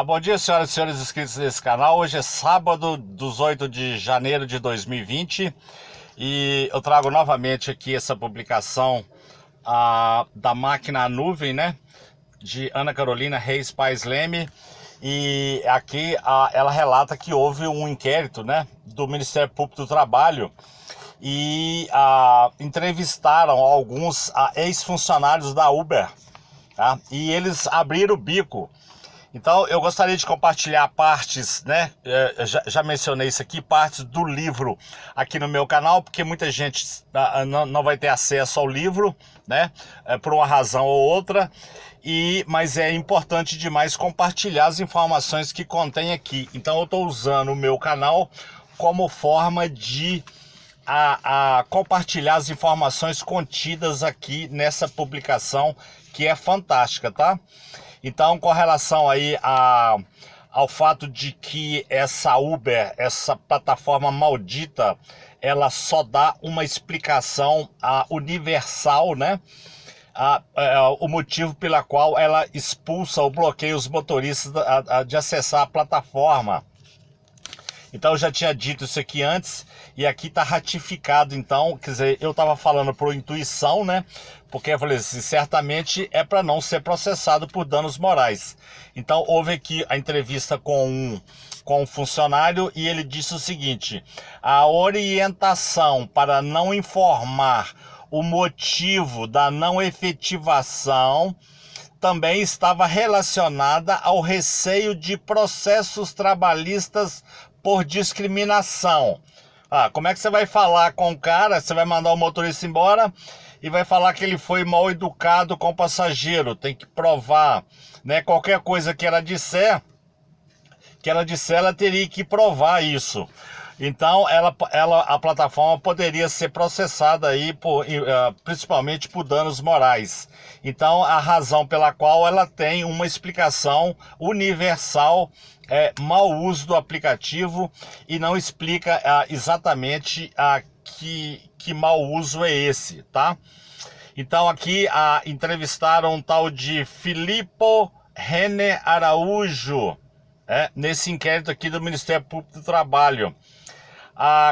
Bom dia, senhoras e senhores inscritos nesse canal. Hoje é sábado, 18 de janeiro de 2020 e eu trago novamente aqui essa publicação da Máquina à Nuvem, né? De Ana Carolina Reis Paes Leme. E aqui ela relata que houve um inquérito, né, do Ministério Público do Trabalho e entrevistaram alguns ex-funcionários da Uber, tá? E eles abriram o bico. Então eu gostaria de compartilhar partes, né? Já mencionei isso aqui, partes do livro aqui no meu canal, porque muita gente não vai ter acesso ao livro, né? Por uma razão ou outra. Mas é importante demais compartilhar as informações que contém aqui. Então eu estou usando o meu canal como forma de compartilhar as informações contidas aqui nessa publicação, que é fantástica, tá? Então, com relação aí ao fato de que essa Uber, essa plataforma maldita, ela só dá uma explicação universal, né? O motivo pela qual ela expulsa ou bloqueia os motoristas de acessar a plataforma. Então eu já tinha dito isso aqui antes e aqui está ratificado. Então, quer dizer, eu estava falando por intuição, né? Porque eu falei assim, certamente é para não ser processado por danos morais. Então houve aqui a entrevista com um funcionário e ele disse o seguinte: a orientação para não informar o motivo da não efetivação também estava relacionada ao receio de processos trabalhistas por discriminação. Como é que você vai falar com o cara? Você vai mandar o motorista embora e vai falar que ele foi mal educado com o passageiro. Tem que provar, né? Qualquer coisa que ela disser, ela teria que provar isso. Então, a plataforma poderia ser processada aí principalmente por danos morais. Então, a razão pela qual ela tem uma explicação universal é mau uso do aplicativo e não explica exatamente que mau uso é esse, tá? Então, aqui entrevistaram um tal de Filippo Rene Araújo, nesse inquérito aqui do Ministério Público do Trabalho.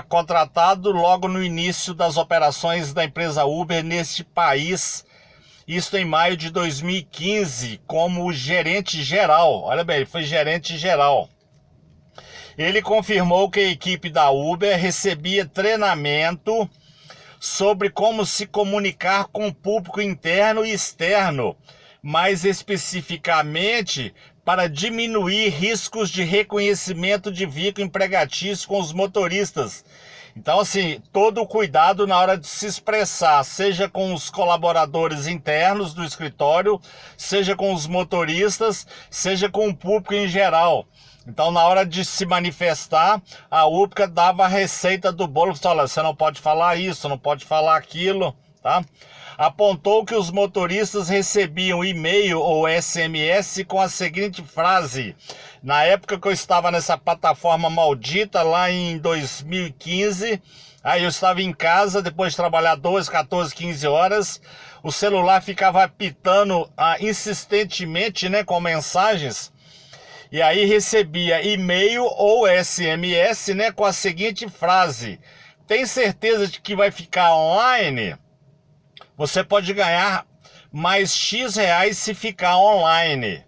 Contratado logo no início das operações da empresa Uber neste país, isto em maio de 2015, como gerente geral. Olha bem, ele foi gerente geral. Ele confirmou que a equipe da Uber recebia treinamento sobre como se comunicar com o público interno e externo, mais especificamente para diminuir riscos de reconhecimento de vínculo empregatício com os motoristas. Então, assim, todo o cuidado na hora de se expressar, seja com os colaboradores internos do escritório, seja com os motoristas, seja com o público em geral. Então, na hora de se manifestar, a UPCA dava a receita do bolo, falava, você não pode falar isso, não pode falar aquilo, tá? Apontou que os motoristas recebiam e-mail ou SMS com a seguinte frase: na época que eu estava nessa plataforma maldita, lá em 2015, aí eu estava em casa, depois de trabalhar 12, 14, 15 horas, o celular ficava apitando insistentemente, né, com mensagens, e aí recebia e-mail ou SMS, né, com a seguinte frase: tem certeza de que vai ficar online? Você pode ganhar mais X reais se ficar online.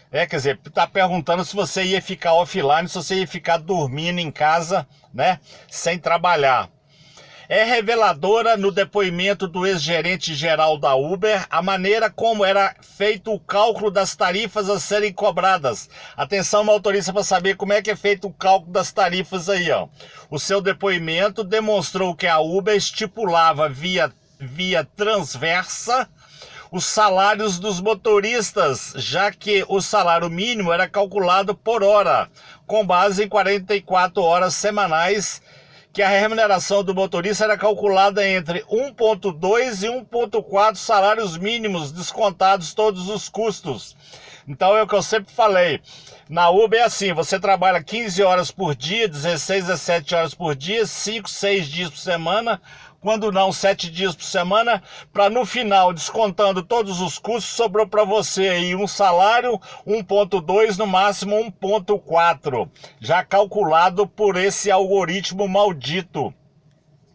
Quer dizer, tá perguntando se você ia ficar offline, se você ia ficar dormindo em casa, né, sem trabalhar. É reveladora no depoimento do ex-gerente geral da Uber a maneira como era feito o cálculo das tarifas a serem cobradas. Atenção, motorista, para saber como é que é feito o cálculo das tarifas aí, ó. O seu depoimento demonstrou que a Uber estipulava via transversa os salários dos motoristas, já que o salário mínimo era calculado por hora, com base em 44 horas semanais, que a remuneração do motorista era calculada entre 1,2 e 1,4 salários mínimos, descontados todos os custos. Então é o que eu sempre falei, na Uber é assim, você trabalha 15 horas por dia, 16, 17 horas por dia, 5, 6 dias por semana, quando não 7 dias por semana, para no final, descontando todos os custos, sobrou para você aí um salário 1,2, no máximo 1,4, já calculado por esse algoritmo maldito.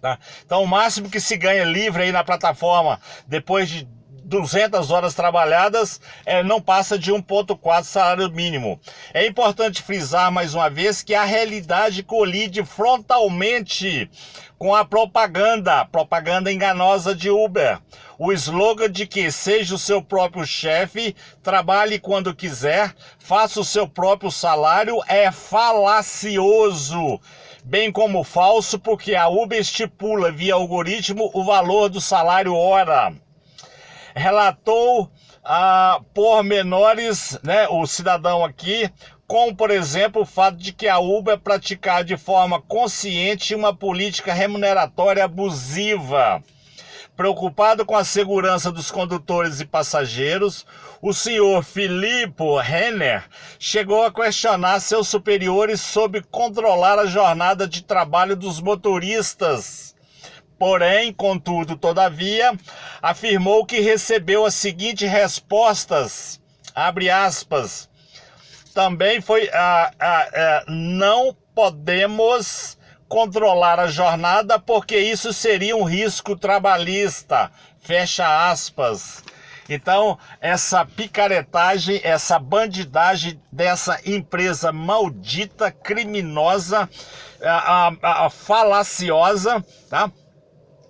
Tá? Então o máximo que se ganha livre aí na plataforma, depois de 200 horas trabalhadas, não passa de 1,4 salário mínimo. É importante frisar mais uma vez que a realidade colide frontalmente com a propaganda enganosa de Uber. O slogan de que seja o seu próprio chefe, trabalhe quando quiser, faça o seu próprio salário é falacioso, bem como falso, porque a Uber estipula via algoritmo o valor do salário hora. Relatou pormenores, né, o cidadão aqui, como, por exemplo, o fato de que a Uber praticar de forma consciente uma política remuneratória abusiva. Preocupado com a segurança dos condutores e passageiros, o senhor Filippo Renner chegou a questionar seus superiores sobre controlar a jornada de trabalho dos motoristas. Porém, contudo, todavia, afirmou que recebeu as seguintes respostas, abre aspas, também foi, não podemos controlar a jornada porque isso seria um risco trabalhista, fecha aspas. Então, essa picaretagem, essa bandidagem dessa empresa maldita, criminosa, falaciosa, tá?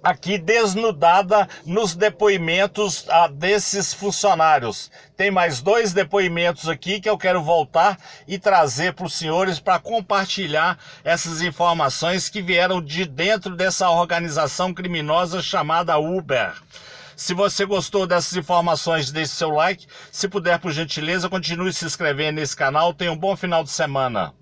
Aqui desnudada nos depoimentos desses funcionários. Tem mais 2 depoimentos aqui que eu quero voltar e trazer para os senhores para compartilhar essas informações que vieram de dentro dessa organização criminosa chamada Uber. Se você gostou dessas informações, deixe seu like. Se puder, por gentileza, continue se inscrevendo nesse canal. Tenha um bom final de semana.